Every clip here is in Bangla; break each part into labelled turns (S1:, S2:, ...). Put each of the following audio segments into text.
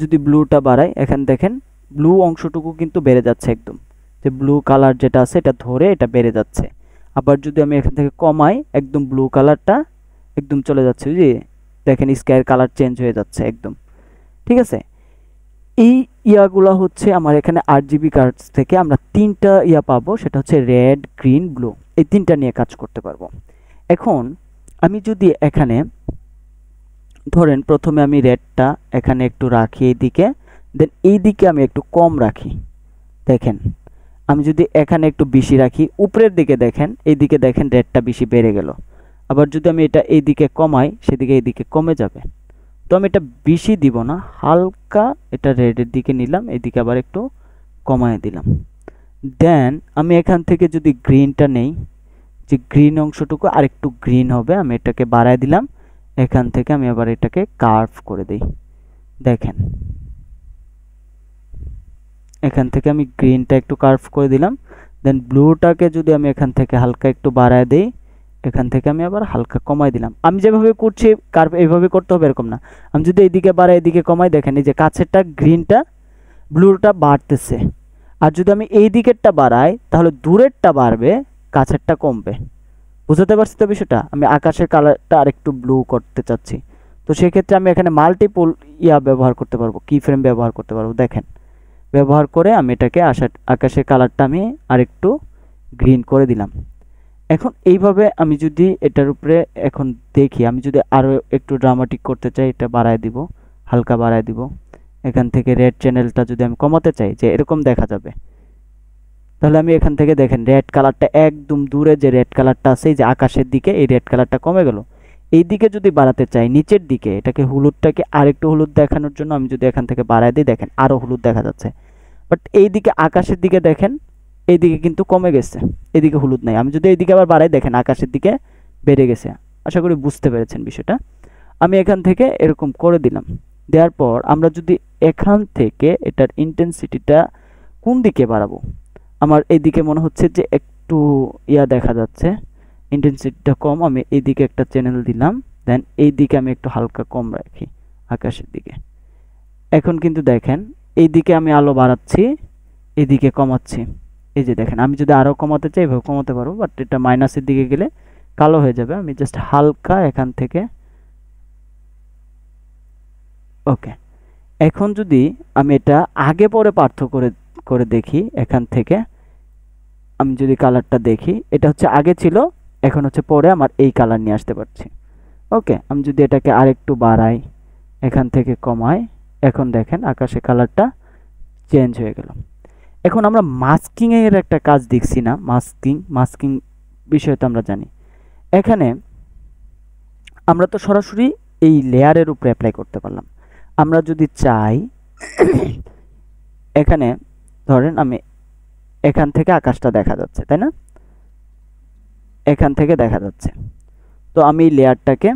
S1: যদি ব্লুটা বাড়াই, এখানে দেখেন ব্লু অংশটুকু কিন্তু বেড়ে যাচ্ছে একদম, যে ব্লু কালার যেটা আছে এটা ধরে এটা বেড়ে যাচ্ছে। আবার যদি আমি এখান থেকে কমাই, একদম ব্লু কালারটা একদম চলে যাচ্ছে, যে দেখেন স্কাইয়ের কালার চেঞ্জ হয়ে যাচ্ছে একদম। ঠিক আছে, এই ইয়াগুলা হচ্ছে আমার এখানে RGB কার্ডস থেকে আমরা তিনটা ইয়া পাবো, সেটা হচ্ছে রেড, গ্রিন, ব্লু, এই তিনটা নিয়ে কাজ করতে পারবো। এখন আমি যদি এখানে ধরেন প্রথমে আমি রেডটা এখানে একটু রাখি এইদিকে, দেন এইদিকে আমি একটু কম রাখি। দেখেন আমি যদি এখানে একটু বেশি রাখি, উপরের দিকে দেখেন, এইদিকে দেখেন রেডটা বেশি বেড়ে গেল। আবার যদি আমি এটা এইদিকে কমাই, সেদিকে এইদিকে কমে যাবে। তো আমি এটা বেশি দিব না, হালকা এটা রেডের দিকে নিলাম, এদিকে আবার একটু কমায় দিলাম। দেন আমি এখান থেকে যদি গ্রিনটা নেই, যে গ্রিন অংশটুকু আর একটু গ্রিন হবে, আমি এটাকে বাড়ায় দিলাম। এখান থেকে আমি আবার এটাকে কার্ভ করে দিই। দেখেন এখান থেকে আমি গ্রিনটা একটু কার্ভ করে দিলাম। দেন ব্লুটাকে যদি আমি এখান থেকে হালকা একটু বাড়ায় দিই, এখান থেকে আমি আবার হালকা কমাই দিলাম। আমি যেভাবে করছি কার্ভ এইভাবে করতে হবে এরকম না। আমি যদি এইদিকে বাড়াই এদিকে কমাই, দেখেন এই যে কাছেরটা গ্রিনটা ব্লুটা বাড়তেছে। আর যদি আমি এই দিকেরটা বাড়াই, তাহলে দূরেরটা বাড়বে, কাছেরটা কমবে। বুঝতে পারছি তো বিষয়টা? আমি আকাশের কালারটা আরেকটু ব্লু করতে চাচ্ছি, তো সেক্ষেত্রে আমি এখানে মাল্টিপল ইয়া ব্যবহার করতে পারবো, কি ফ্রেম ব্যবহার করতে পারবো। দেখেন ব্যবহার করে আমি এটাকে আকাশের কালারটা আমি আরেকটু গ্রিন করে দিলাম। এখন এইভাবে আমি যদি এটার উপরে এখন দেখি, আমি যদি আরও একটু ড্রামাটিক করতে চাই, এটা বাড়ায় দিব, হালকা বাড়ায় দিব। এখান থেকে রেড চ্যানেলটা যদি আমি কমাতে চাই, যে এরকম দেখা যাবে, তাহলে আমি এখান থেকে দেখেন রেড কালারটা একদম দূরে যে রেড কালারটা আছে, এই যে আকাশের দিকে, এই রেড কালারটা কমে গেল। এই দিকে যদি বাড়াতে চাই নিচের দিকে, এটাকে হলুদটাকে আরেকটু হলুদ দেখানোর জন্য আমি যদি এখান থেকে বাড়ায় দিই, দেখেন আরো হলুদ দেখা যাচ্ছে। বাট এই দিকে আকাশের দিকে দেখেন, এইদিকে কিন্তু কমে গেছে, এদিকে হলুদ নাই। আমি যদি এইদিকে আবার বাড়াই, দেখেন আকাশের দিকে বেড়ে গেছে। আশা করি বুঝতে পেরেছেন বিষয়টা। আমি এখান থেকে এরকম করে দিলাম। দেওয়ার পর আমরা যদি এখান থেকে এটার ইন্টেন্সিটিটা কোন দিকে বাড়াবো, আমার এইদিকে মনে হচ্ছে যে একটু ইয়া দেখা যাচ্ছে, ইন্টেন্সিটিটা কম, আমি এইদিকে একটা চ্যানেল দিলাম। দেন এইদিকে আমি একটু হালকা কম রাখি আকাশের দিকে। এখন কিন্তু দেখেন এইদিকে আমি আলো বাড়াচ্ছি, এইদিকে কমাচ্ছি। এই যে দেখেন আমি যদি আরো কমাতে চাই এভাবে কমাতে পারবো, বাট এটা মাইনাসের দিকে গেলে কালো হয়ে যাবে। আমি জাস্ট হালকা এখান থেকে, ওকে। এখন যদি আমি এটা আগে পরে পার্থক্য করে করে দেখি, এখান থেকে আমি যদি কালারটা দেখি, এটা হচ্ছে আগে ছিল, এখন হচ্ছে পরে আমার এই কালার নিয়ে আসতে পারছি। ওকে, আমি যদি এটাকে আরেকটু বাড়াই, এখান থেকে কমাই, এখন দেখেন আকাশে কালারটা চেঞ্জ হয়ে গেল। এখন আমরা মাস্কিং এর একটা কাজ দেখছি না, মাস্কিং বিষয় তো আমরা জানি। এখানে আমরা তো সরাসরি এই লেয়ারের উপরে অ্যাপ্লাই করতে পারলাম। আমরা যদি চাই এখানে ধরেন আমি এখান থেকে আকাশটা দেখা যাচ্ছে, তাই না? এখান থেকে দেখা যাচ্ছে। তো আমি লেয়ারটাকে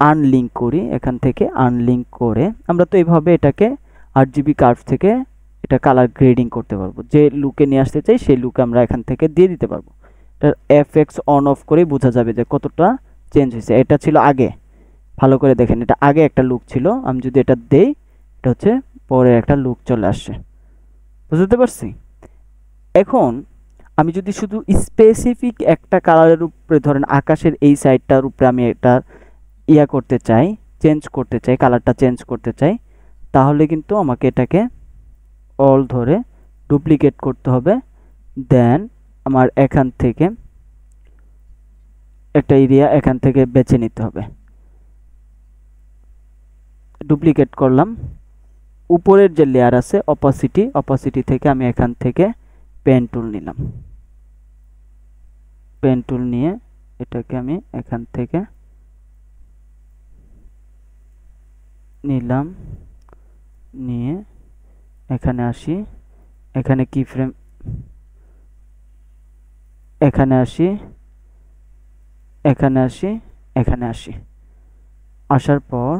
S1: আনলিঙ্ক করি, এখান থেকে আনলিঙ্ক করে আমরা তো এইভাবে এটাকে RGB কার্ভ থেকে এটা কালার গ্রেডিং করতে পারবো। যে লুকে নিয়ে আসতে চাই সেই লুক আমরা এখান থেকে দিয়ে দিতে পারবো। এটার FX অন অফ করেই বোঝা যাবে যে কতটা চেঞ্জ হয়েছে। এটা ছিল আগে, ভালো করে দেখেন, এটা আগে একটা লুক ছিল, আমি যদি এটা দেই, এটা হচ্ছে পরে একটা লুক চলে আসছে। বুঝতে পারছি? এখন আমি যদি শুধু স্পেসিফিক একটা কালারের উপরে, ধরেন আকাশের এই সাইডটার উপরে আমি এটা ইয়া করতে চাই, চেঞ্জ করতে চাই, কালারটা চেঞ্জ করতে চাই, তাহলে কিন্তু আমাকে এটাকে অল ধরে ডুপ্লিকেট করতে হবে। দেন আমার এখান থেকে একটা এরিয়া এখান থেকে বেছে নিতে হবে। ডুপ্লিকেট করলাম। উপরের যে লেয়ার আছে অপাসিটি থেকে আমি এখান থেকে পেন টুল নিলাম। পেন টুল নিয়ে এটাকে আমি এখান থেকে নিলাম, নিয়ে এখানে আসি, এখানে কি ফ্রেম, এখানে আসি, এখানে আসি, এখানে আসি। আসার পর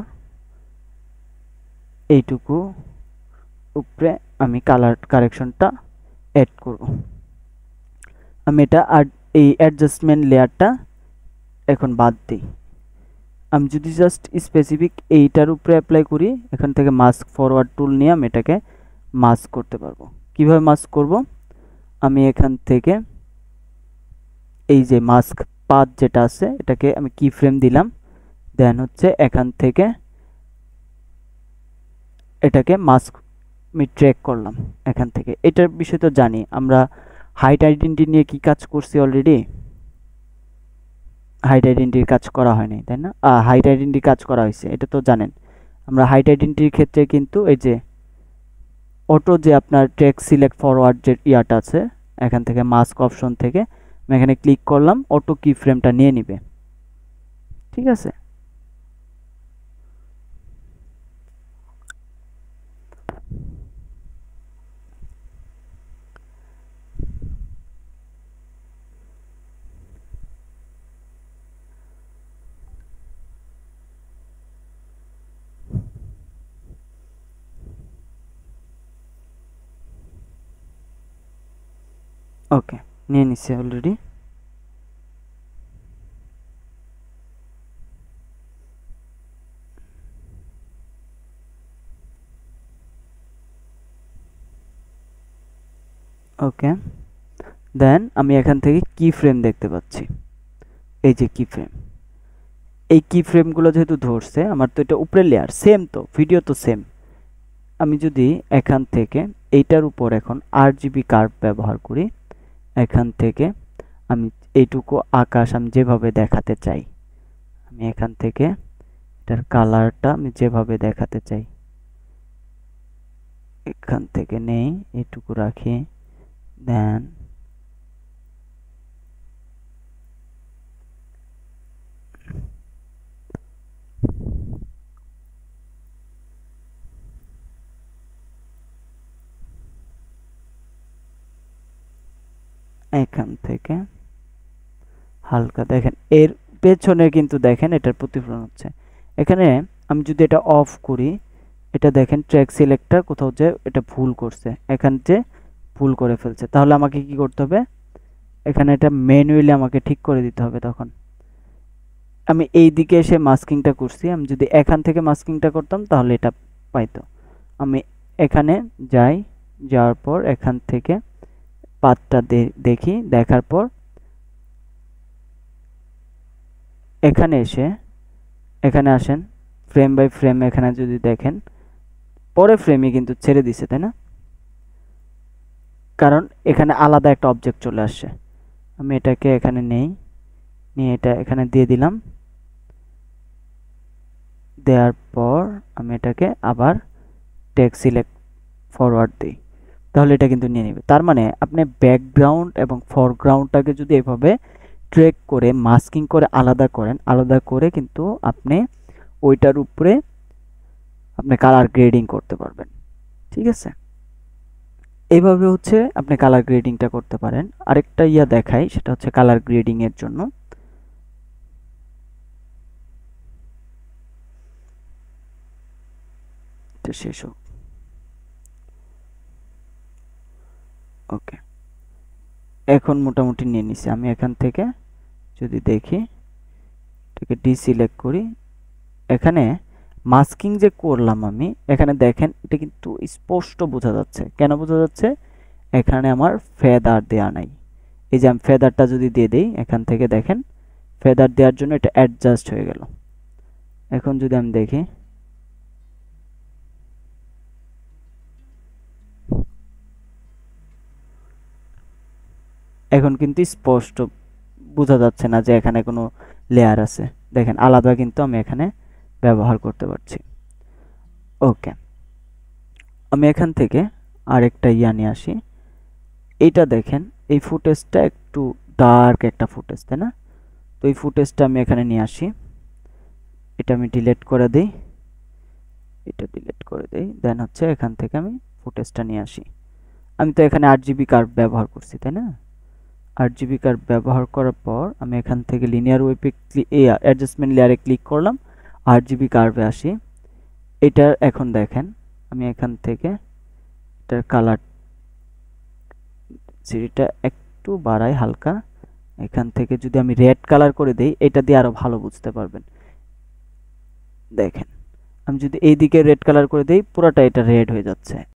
S1: এইটুকু উপরে আমি কালার কারেকশনটা অ্যাড করব। আমি এটা আর এই অ্যাডজাস্টমেন্ট লেয়ারটা এখন বাদ দিই। আমি যদি জাস্ট স্পেসিফিক এইটার উপরে অ্যাপ্লাই করি, এখান থেকে মাস্ক ফরওয়ার্ড টুল নিয়ে আমি এটাকে মাস্ক করতে পারবো। কিভাবে মাস্ক করব? আমি এখান থেকে এই যে মাস্ক পাথ যেটা আছে এটাকে আমি কি ফ্রেম দিলাম, দেন হচ্ছে এখান থেকে এটাকে মাস্ক আমি ট্র্যাক করলাম এখান থেকে। এটার বিষয় তো জানি আমরা, হাইট আইডেন্টিটি নিয়ে কি কাজ করছি অলরেডি। হাইট আইডেন্টিটির কাজ করা হয়নি, তাই না? হাইট আইডেন্টিটি কাজ করা হয়েছে, এটা তো জানেন। আমরা হাইট আইডেন্টিটির ক্ষেত্রে কিন্তু এই যে অটো যে আপনার ট্র্যাক সিলেক্ট ফরওয়ার্ড যে ইয়াটা আছে, এখান থেকে মাস্ক অপশন থেকে আমি এখানে ক্লিক করলাম, অটো কি ফ্রেমটা নিয়ে নিবে। ঠিক আছে, ওকে নিয়ে নিচ্ছে অলরেডি। ওকে, দেন আমি এখান থেকে কি ফ্রেম দেখতে পাচ্ছি, এই যে কি ফ্রেম। এই কি ফ্রেমগুলো যেহেতু ধরছে, আমার তো এটা উপরের লেয়ার, সেম তো ভিডিও তো সেম। আমি যদি এখান থেকে এইটার উপর এখন RGB কার্ভ ব্যবহার করি, এখান থেকে আমি এইটুকু আকাশ আমি যেভাবে দেখাতে চাই, আমি এখান থেকে এটার কালারটা আমি যেভাবে দেখাতে চাই এখান থেকে নেই, এইটুকু রাখি, দেন এখান থেকে হালকা দেখেন এর পেছনে কিন্তু দেখেন এটার প্রতিফলন হচ্ছে। এখানে আমি যদি এটা অফ করি, এটা দেখেন ট্র্যাক সিলেক্টর কোথাও যে এটা ভুল করছে, এখান যে ভুল করে ফেলছে, তাহলে আমাকে কি করতে হবে, এখানে এটা ম্যানুয়ালি আমাকে ঠিক করে দিতে হবে। তখন আমি এই দিকে এসে মাস্কিংটা করছি, আমি যদি এখান থেকে মাস্কিংটা করতাম তাহলে এটা পাইতো। আমি এখানে যাই, যাওয়ার পর এখান থেকে পাতটা দেখি, দেখার পর এখানে এসে এখানে আসেন, ফ্রেম বাই ফ্রেম এখানে যদি দেখেন পরে ফ্রেমই কিন্তু ছেড়ে দিছে, তাই না? কারণ এখানে আলাদা একটা অবজেক্ট চলে আসছে। আমি এটাকে এখানে নেই, নিয়ে এটা এখানে দিয়ে দিলাম, দেওয়ার পর আমি এটাকে আবার টেক্সট সিলেক্ট ফরওয়ার্ড দিই, তাহলে এটা কিন্তু নিয়ে নেবে। তার মানে আপনি ব্যাকগ্রাউন্ড এবং ফরগ্রাউন্ডটাকে যদি এভাবে ট্র্যাক করে মাস্কিং করে আলাদা করেন, আলাদা করে কিন্তু আপনি ওইটার উপরে আপনি কালার গ্রেডিং করতে পারবেন। ঠিক আছে, এইভাবে হচ্ছে আপনি কালার গ্রেডিংটা করতে পারেন। আরেকটা ইয়া দেখাই, সেটা হচ্ছে কালার গ্রেডিং এর জন্য। এটা শেষ হোক। ওকে, এখন মোটামুটি নিয়ে নিছি। আমি এখান থেকে যদি দেখি, এটাকে ডিসিলেক্ট করি, এখানে মাস্কিং যে করলাম আমি, এখানে দেখেন এটা কিন্তু স্পষ্ট বোঝা যাচ্ছে। কেন বোঝা যাচ্ছে? এখানে আমার ফেদার দেয়া নাই। এই যে আমি ফেদারটা যদি দিয়ে দেই, এখান থেকে দেখেন ফেদার দেওয়ার জন্য এটা অ্যাডজাস্ট হয়ে গেল। এখন যদি আমি দেখি, এখন কিন্তু স্পষ্ট বোঝা যাচ্ছে না যে এখানে কোনো লেয়ার আছে। দেখেন আলাদা কিন্তু আমি এখানে ব্যবহার করতে পারছি। ওকে, আমি এখান থেকে আরেকটা ইয়া নিয়ে আসি। এইটা দেখেন, এই ফুটেজটা একটু ডার্ক একটা ফুটেজ, তাই না? তো এই ফুটেজটা আমি এখানে নিয়ে আসি, এটা আমি ডিলিট করে দিই, এটা ডিলিট করে দিই, দেন হচ্ছে এখান থেকে আমি ফুটেজটা নিয়ে আসি। আমি তো এখানে 8GB কার্ভ ব্যবহার করছি, তাই না? 8GB কার্ভ ব্যবহার করার পর আমি এখান থেকে লিনিয়ার ওয়েবে অ্যাডজাস্টমেন্ট লেয়ারে ক্লিক করলাম, 8GB কার্ভে আসি। এটার এখন দেখেন আমি এখান থেকে এটার কালার সিরিটা একটু বাড়াই হালকা। এখান থেকে যদি আমি রেড কালার করে দেই, এটা দিয়ে আরো ভালো বুঝতে পারবেন। দেখেন আমি যদি এই দিকে রেড কালার করে দেই পুরোটা এটা রেড হয়ে যাচ্ছে।